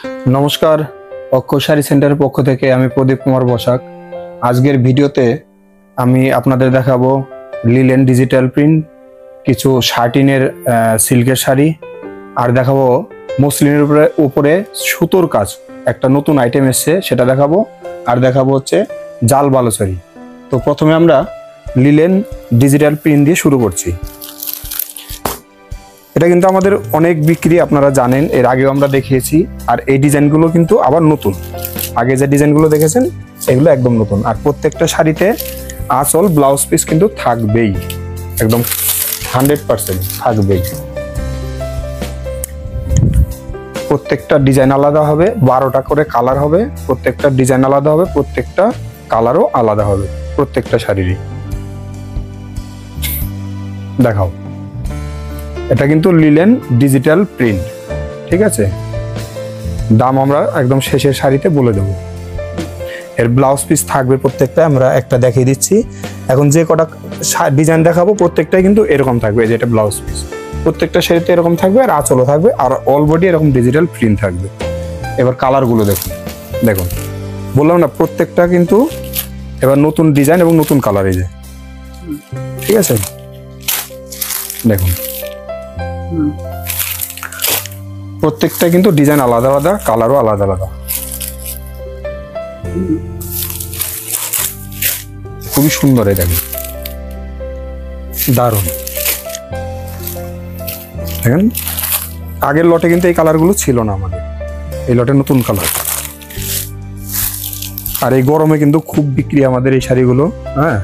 नमस्कार অক্ষ শাড়ি সেন্টারের পক্ষ থেকে আমি প্রদীপ কুমার বসাক। আজকের ভিডিওতে আমি আপনাদের দেখাবো লিলেন ডিজিটাল প্রিন্ট, কিছু শার্টিনের সিল্কের শাড়ি, আর দেখাবো মসলিনের উপরে সুতোর কাজ, একটা নতুন আইটেম এসেছে সেটা দেখাবো, আর দেখাবো হচ্ছে জাল বালুচরী। তো প্রথমে আমরা লিলেন ডিজিটাল প্রিন্ট দিয়ে শুরু করছি। এটা কিন্তু আমাদের অনেক বিক্রি, আপনারা জানেন, এর আগেও আমরা দেখিয়েছি। আর এই ডিজাইনগুলো কিন্তু আবার নতুন, আগে যে ডিজাইনগুলো দেখেছেন এগুলো একদম নতুন। আর প্রত্যেকটা শাড়িতে আঁচল ব্লাউজ পিস কিন্তু থাকবেই, একদম 100% থাকবেই। প্রত্যেকটা ডিজাইন আলাদা হবে, 12টা করে কালার হবে, প্রত্যেকটা ডিজাইন আলাদা হবে, প্রত্যেকটা কালারও আলাদা হবে প্রত্যেকটা শাড়িরই। দেখাও, এটা কিন্তু লিলেন ডিজিটাল প্রিন্ট, ঠিক আছে। দাম আমরা একদম শেষের শাড়িতে বলে দেব। এর ব্লাউজ পিস থাকবে প্রত্যেকটা, আমরা একটা দেখিয়ে দিচ্ছি। এখন যে কটা ডিজাইন দেখাবো প্রত্যেকটাই কিন্তু এরকম থাকবে, যেটা ব্লাউজ পিস প্রত্যেকটা শাড়িতে এরকম থাকবে, আর আঁচলও থাকবে, আর অল বডি এরকম ডিজিটাল প্রিন্ট থাকবে। এবার কালারগুলো দেখুন, দেখুন বললাম না প্রত্যেকটা কিন্তু এবার নতুন ডিজাইন এবং নতুন কালার, এই যে, ঠিক আছে। দেখুন প্রত্যেকটা কিন্তু ডিজাইন আলাদা আলাদা, কালারও আলাদা আলাদা, খুবই সুন্দর। এই দেখেন, দারুণ। দেখেন আগের লটে কিন্তু এই কালারগুলো ছিল না, আমাদের এই লটে নতুন কালার। আর এই গরমে কিন্তু খুব বিক্রি আমাদের এই শাড়িগুলো। হ্যাঁ,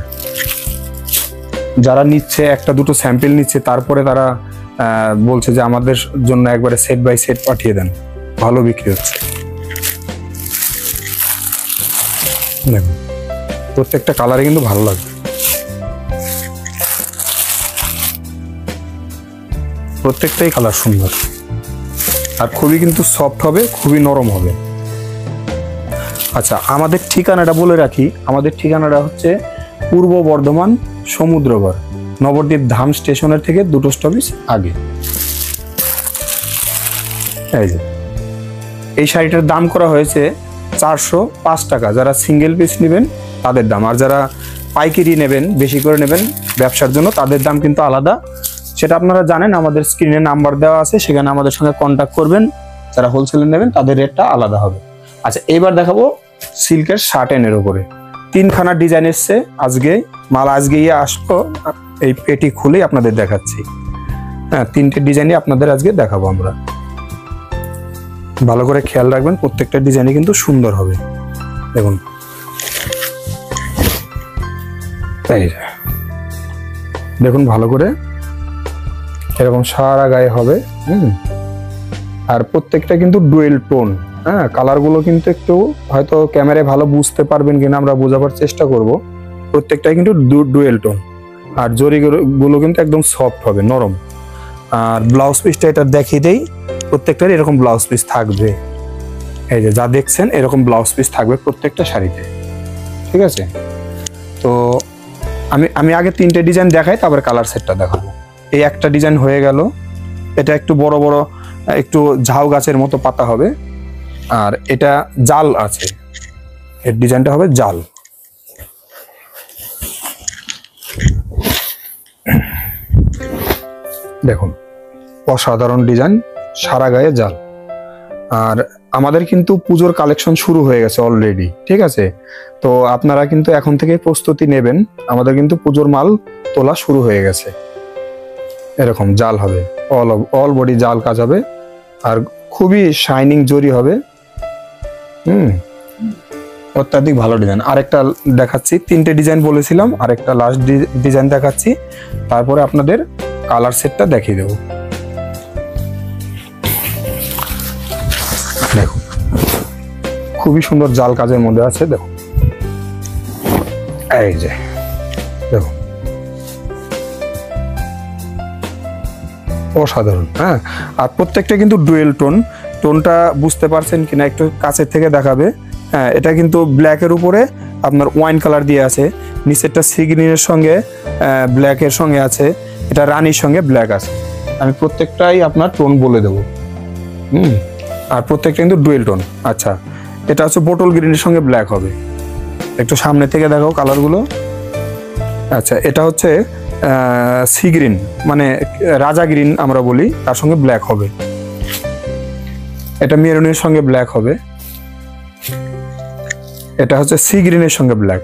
যারা নিচ্ছে একটা দুটো স্যাম্পল নিচ্ছে, তারপরে তারা বলছে যে আমাদের জন্য একবারে সেট বাই সেট পাঠিয়ে দেন, ভালো বিক্রি হচ্ছে। দেখুন প্রত্যেকটা কালারে কিন্তু ভালো লাগবে, প্রত্যেকটাই কালার সুন্দর, আর খুবই কিন্তু সফট হবে, খুবই নরম হবে। আচ্ছা, আমাদের ঠিকানাটা বলে রাখি। আমাদের ঠিকানাটা হচ্ছে পূর্ব বর্ধমান সমুদ্রগড়, নবদ্বীপ ধাম স্টেশনের থেকে 2টো স্টপেজ আগে। এই যে এই শাড়িটার দাম করা হয়েছে 405 টাকা। যারা সিঙ্গেল পিস নেবেন তাদের দাম, আর যারা পাইকারি নেবেন, বেশি করে নেবেন ব্যবসার জন্য, তাদের দাম কিন্তু আলাদা। সেটা আপনারা জানেন, আমাদের স্ক্রিনে নাম্বার দেওয়া আছে, সেখানে আমাদের সঙ্গে কন্ট্যাক্ট করবেন। যারা হোলসেলে নেবেন তাদের রেটটা আলাদা হবে। আচ্ছা, এবার দেখাবো সিল্কের শার্টেনের উপরে 3খানা ডিজাইন এসছে। আজকে মাল আজকেই আসলো, এই পেটি খুলেই আপনাদের দেখাচ্ছি। হ্যাঁ, 3টে ডিজাইনই আপনাদের আজকে দেখাবো আমরা। ভালো করে খেয়াল রাখবেন, প্রত্যেকটা ডিজাইনই কিন্তু সুন্দর হবে। দেখুন দেখুন ভালো করে, এরকম সারা গায়ে হবে। আর প্রত্যেকটা কিন্তু ডুয়েল টোন। হ্যাঁ, কালারগুলো কিন্তু একটু হয়তো ক্যামেরায় ভালো বুঝতে পারবেন কিনা আমরা বোঝাবার চেষ্টা করব। প্রত্যেকটাই কিন্তু ডুয়েল টোন, আর জরিগুলো কিন্তু একদম সফট হবে, নরম। আর ব্লাউজ পিসটা এটা দেখিয়ে দেই, প্রত্যেকটার এরকম ব্লাউজ পিস থাকবে। এই যে যা দেখছেন এরকম ব্লাউজ পিস থাকবে প্রত্যেকটা শাড়িতে, ঠিক আছে। তো আমি আগে 3টে ডিজাইন দেখাই, তারপরে কালার সেটটা দেখাবো। এই একটা ডিজাইন হয়ে গেল, এটা একটু বড় বড়, একটু ঝাউ গাছের মতো পাতা হবে। আর এটা জাল আছে, এর ডিজাইনটা হবে জাল। দেখুন অসাধারণ ডিজাইন, সারা গায়ে জাল। আর আমাদের কিন্তু পুজোর কালেকশন শুরু হয়ে গেছে অলরেডি, ঠিক আছে। তো আপনারা কিন্তু এখন থেকে প্রস্তুতি নেবেন, আমাদের কিন্তু পুজোর মাল তোলা শুরু হয়ে গেছে। এরকম জাল হবে, অল বডি জাল কাজ হবে, আর খুবই শাইনিং জরি হবে। অত্যাধিক ভালো ডিজাইন। আরেকটা দেখাচ্ছি, 3টে ডিজাইন বলেছিলাম, আরেকটা লাস্ট ডিজাইন দেখাচ্ছি, তারপরে আপনাদের কালার সেটটা দেখিয়ে দেবো। দেখুন খুবই সুন্দর জাল কাজের মধ্যে আছে। দেখুন এই যে, দেখুন অসাধারণ। হ্যাঁ, আর প্রত্যেকটা কিন্তু ডুয়েল টোন। টোনটা বুঝতে পারছেন কিনা একটু কাছের থেকে দেখাবে। হ্যাঁ, এটা কিন্তু ব্ল্যাকের উপরে আপনার ওয়াইন কালার দিয়ে আছে, নিচেরটা সি গ্রিনের সঙ্গে ব্ল্যাকের সঙ্গে আছে, এটা রানীর সঙ্গে ব্ল্যাক আছে। আমি প্রত্যেকটাই আপনার টোন বলে দেবো। আর প্রত্যেকটা কিন্তু ডুয়েল টোন। আচ্ছা, এটা হচ্ছে বোটল গ্রিনের সঙ্গে ব্ল্যাক হবে। একটু সামনে থেকে দেখাও কালারগুলো। আচ্ছা, এটা হচ্ছে সি গ্রিন, মানে রাজা গ্রিন আমরা বলি, তার সঙ্গে ব্ল্যাক হবে। এটা মেরুনের সঙ্গে ব্ল্যাক হবে। এটা হচ্ছে সি গ্রিনের সঙ্গে ব্ল্যাক।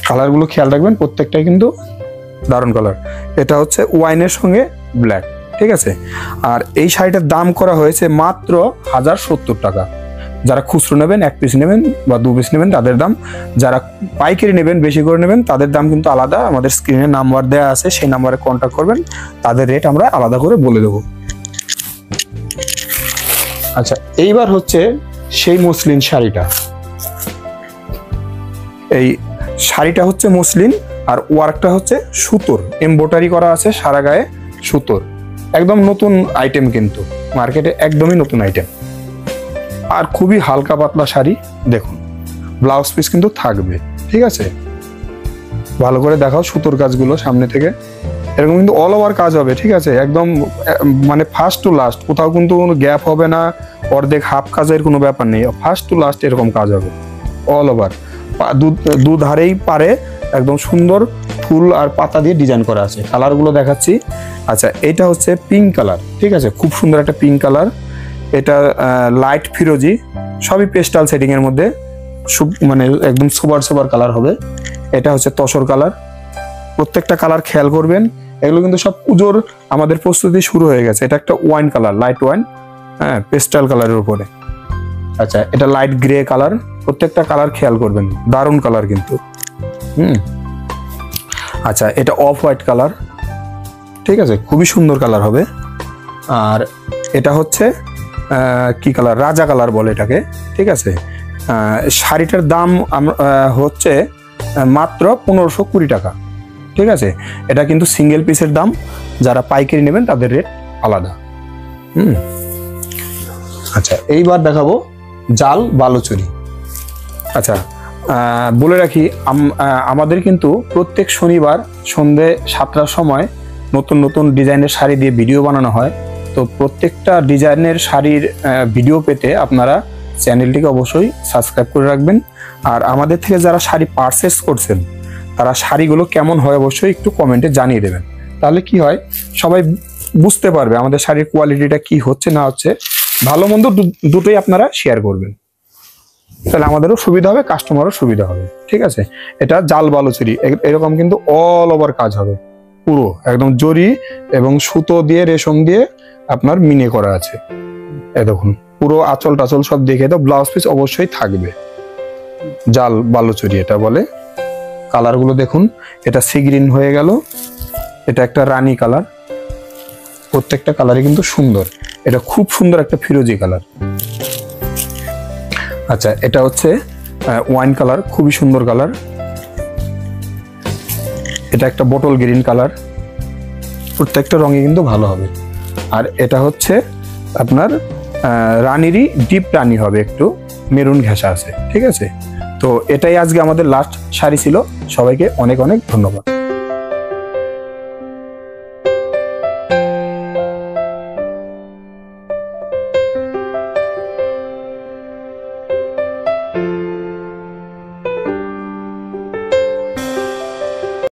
কালারগুলো খেয়াল রাখবেন, প্রত্যেকটাই কিন্তু দারুণ কালার। এটা হচ্ছে ওয়াইনের সঙ্গে ব্ল্যাক, ঠিক আছে। আর এই শাড়িটার দাম করা হয়েছে মাত্র 1070 টাকা। যারা খুচরো নেবেন, 1 পিস নেবেন বা 2 পিস নেবেন তাদের দাম, যারা পাইকারি নেবেন বেশি করে নেবেন তাদের দাম কিন্তু আলাদা। আমাদের স্ক্রিনে নাম্বার দেওয়া আছে, সেই নাম্বারে কন্ট্যাক্ট করবেন, তাদের রেট আমরা আলাদা করে বলে দেবো। আচ্ছা, এইবার হচ্ছে সেই মসলিন শাড়িটা। এই শাড়িটা হচ্ছে মসলিন আর ওয়ার্কটা হচ্ছে সুতোর, এমব্রয়ডারি করা আছে সারা গায়ে সুতোর। একদম নতুন আইটেম, কিন্তু মার্কেটে একদমই নতুন আইটেম। আর খুবই হালকা পাতলা শাড়ি। দেখুন ব্লাউজ পিস কিন্তু থাকবে, ঠিক আছে। ভালো করে দেখাও সুতোর কাজগুলো সামনে থেকে। এরকম কিন্তু অল ওভার কাজ হবে, ঠিক আছে। একদম মানে ফার্স্ট টু লাস্ট, কোথাও কিন্তু কোনো গ্যাপ হবে না, অর্ধেক হাফ কাজের কোনো ব্যাপার নেই। ফার্স্ট টু লাস্ট এরকম কাজ হবে অল ওভার। দু ধারেই পারে একদম সুন্দর ফুল আর পাতা দিয়ে ডিজাইন করা আছে। কালারগুলো দেখাচ্ছি। আচ্ছা, এটা হচ্ছে পিঙ্ক কালার, ঠিক আছে, খুব সুন্দর একটা পিঙ্ক কালার। এটা লাইট ফিরোজি, সবই পেস্টাল সেটিং এর মধ্যে, মানে একদম সুপার সুপার কালার হবে। এটা হচ্ছে তসর কালার। প্রত্যেকটা কালার খেয়াল করবেন, এগুলো কিন্তু সব পুজোর আমাদের প্রস্তুতি শুরু হয়ে গেছে। এটা একটা ওয়াইন কালার, লাইট ওয়াইন, হ্যাঁ, পেস্টাল কালারের উপরে। আচ্ছা, এটা লাইট গ্রে কালার। প্রত্যেকটা কালার খেয়াল করবেন, দারুণ কালার কিন্তু। আচ্ছা, এটা অফ হোয়াইট কালার, ঠিক আছে, খুবই সুন্দর কালার হবে। আর এটা হচ্ছে কি কালার, রাজা কালার বলে এটাকে, ঠিক আছে। শাড়িটার দাম হচ্ছে মাত্র 1520 টাকা, ঠিক আছে। এটা কিন্তু সিঙ্গেল পিসের দাম, যারা পাইকারি নেবেন তাদের রেট আলাদা। আচ্ছা, এইবার দেখাবো জাল বালুচুরি। আচ্ছা, বলে রাখি আমাদের কিন্তু প্রত্যেক শনিবার সন্ধ্যে 7টার সময় নতুন নতুন ডিজাইনের শাড়ি দিয়ে ভিডিও বানানো হয়। তো প্রত্যেকটা ডিজাইনের শাড়ির ভিডিও পেতে আপনারা চ্যানেলটিকে অবশ্যই সাবস্ক্রাইব করে রাখবেন। আর আমাদের থেকে যারা শাড়ি পারচেস করছেন তারা শাড়িগুলো কেমন হয় অবশ্যই একটু কমেন্টে জানিয়ে দেবেন। তাহলে কি হয়, সবাই বুঝতে পারবে আমাদের শাড়ির কোয়ালিটিটা কি হচ্ছে না হচ্ছে। ভালো মন্দ দুটোই আপনারা শেয়ার করবেন, তাহলে আমাদেরও সুবিধা হবে, কাস্টমারও সুবিধা হবে, ঠিক আছে। এটা জাল বালুচুরি, এরকম কিন্তু অল ওভার কাজ হবে, পুরো একদম জরি এবং সুতো দিয়ে রেশম দিয়ে আপনার মিনে করা আছে। এই দেখুন পুরো আঁচল টাচল সব দেখে তো ব্লাউজ পিস অবশ্যই থাকবে। জাল বালুচুরি এটা বলে। কালারগুলো দেখুন, এটা সি গ্রিন হয়ে গেল, এটা একটা রানী কালার। প্রত্যেকটা কালারই কিন্তু সুন্দর। এটা খুব সুন্দর একটা ফিরোজি কালার। আচ্ছা, এটা হচ্ছে ওয়াইন কালার, খুবই সুন্দর কালার। এটা একটা বোটল গ্রিন কালার। প্রত্যেকটা রঙে কিন্তু ভালো হবে। আর এটা হচ্ছে আপনার রানীরই ডিপ রানী হবে, একটু মেরুন ঘেঁষা আছে, ঠিক আছে। তো এটাই আজকে আমাদের লাস্ট শাড়ি ছিল। সবাইকে অনেক অনেক ধন্যবাদ।